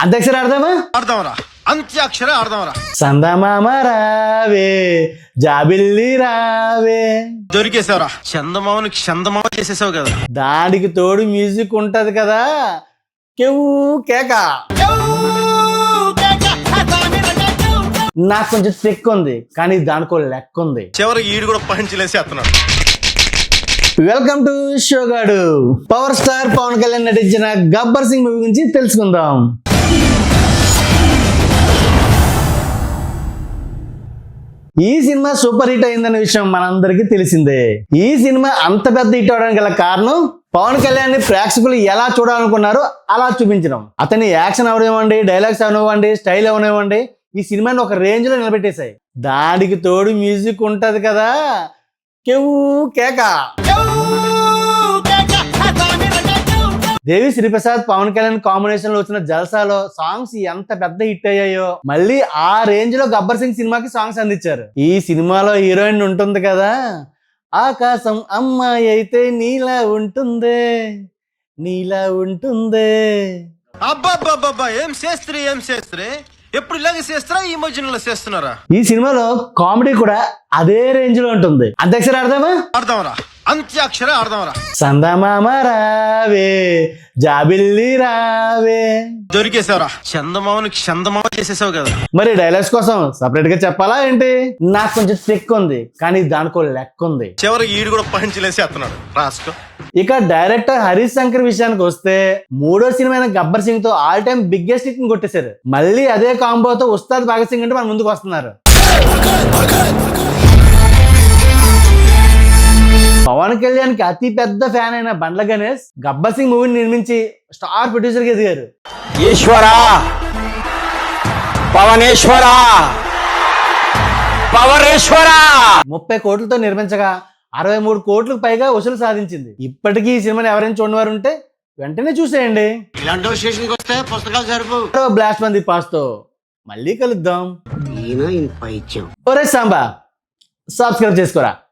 అంత్యాక్షరి ఆడదామా? ఆడదామరా, అంత్యాక్షరి ఆడదామరా. సందమామ రావే జాబిల్లి రావే. దొరికేసావురా, చందమామని చందమామ చేసేసావు కదా. దానికి తోడు మ్యూజిక్ ఉంటది కదా, కెవ్వు కేక. నాకు కొంచెం ట్రిక్ ఉంది, కానీ దానికో లెక్క ఉంది. చివరికి ఈడు కూడా పంచిలేసి ఎత్తున్నాడు. వెల్కమ్ టు షోగాడు. పవర్ స్టార్ పవన్ కళ్యాణ్ నటించిన గబ్బర్ సింగ్ మూవీ గురించి తెలుసుకుందాం. ఈ సినిమా సూపర్ హిట్ అయిందన్న విషయం మనందరికీ తెలిసిందే. ఈ సినిమా అంత పెద్ద హిట్ అవడానికి గల కారణం పవన్ కళ్యాణ్ ని ప్రేక్షకులు ఎలా చూడాలనుకున్నారో అలా చూపించడం. అతని యాక్షన్ అవనివ్వండి, డైలాగ్స్ అవనివ్వండి, స్టైల్ అవనివ్వండి, ఈ సినిమాని ఒక రేంజ్ లో నిలబెట్టేశాయి. దానికి తోడు మ్యూజిక్ ఉంటది కదా, కెవ్వు కేక. దేవి శ్రీప్రసాద్ పవన్ కళ్యాణ్ కాంబినేషన్ లో వచ్చిన జల్సాలో సాంగ్స్ ఎంత పెద్ద హిట్ అయ్యాయో మళ్ళీ ఆ రేంజ్ లో గబ్బర్ సింగ్ సినిమాకి సాంగ్స్ అందించారు. ఈ సినిమాలో హీరోయిన్ ఉంటుంది కదా, ఆకాశం అమ్మాయి అయితే నీలా ఉంటుందే, నీలా ఉంటుందే. అబ్బాబ్బాబ్బా, ఏం చేస్త్రీ ఎప్పుడు ఇలాగే చేస్తారా, ఈ మధ్యలో చేస్తున్నారా? ఈ సినిమాలో కామెడీ కూడా అదే రేంజ్ లో ఉంటుంది. అంత్యాక్షరి ఆడదామా? ఆడదామరా, అంత్యాక్షరి ఆడదామరా. సందమామ రావే జాబిల్లి రావే. దొరికేసావురా, చందమామని చందమామ చేసేసావు కదా. మరి డైలాగ్స్ కోసం సపరేట్ గా చెప్పాలా ఏంటి? నాకు కొంచెం ట్రిక్ ఉంది, కానీ దానికో లెక్క ఉంది. చివరికి ఈడు కూడా పంచిలేసి ఎత్తున్నాడు. రాసుకో. ఇక డైరెక్టర్ హరీష్ శంకర్ విషయానికి వస్తే మూడో సినిమా అయిన గబ్బర్ సింగ్ తో ఆల్ టైమ్ బిగ్గెస్ట్ హిట్ ని కొట్టేశారు. మళ్ళీ అదే కాంబోతో ఉస్తాద్ భగత్ సింగ్ అంటే మన ముందుకు వస్తున్నారు. పవన్ కళ్యాణ్ కి అతి పెద్ద ఫ్యాన్ అయిన బండ్ల గణేష్ గబ్బర్ సింగ్ మూవీని నిర్మించి స్టార్ ప్రొడ్యూసర్ గా ఎదిగారు. ఈశ్వరా, పవనేశ్వరా, పవరేశ్వరా 30 కోట్లతో నిర్మించగా 63 కోట్లకు పైగా వసూలు సాధించింది. ఇప్పటికీ ఈ సినిమాని ఎవరైనా చూడవారు ఉంటే వెంటనే చూసేయండి. బ్లాస్ట్ మంది పాస్తో మళ్ళీ కలుద్దాం. ఒరే సాంబా, సబ్స్క్రైబ్ చేసుకోరా.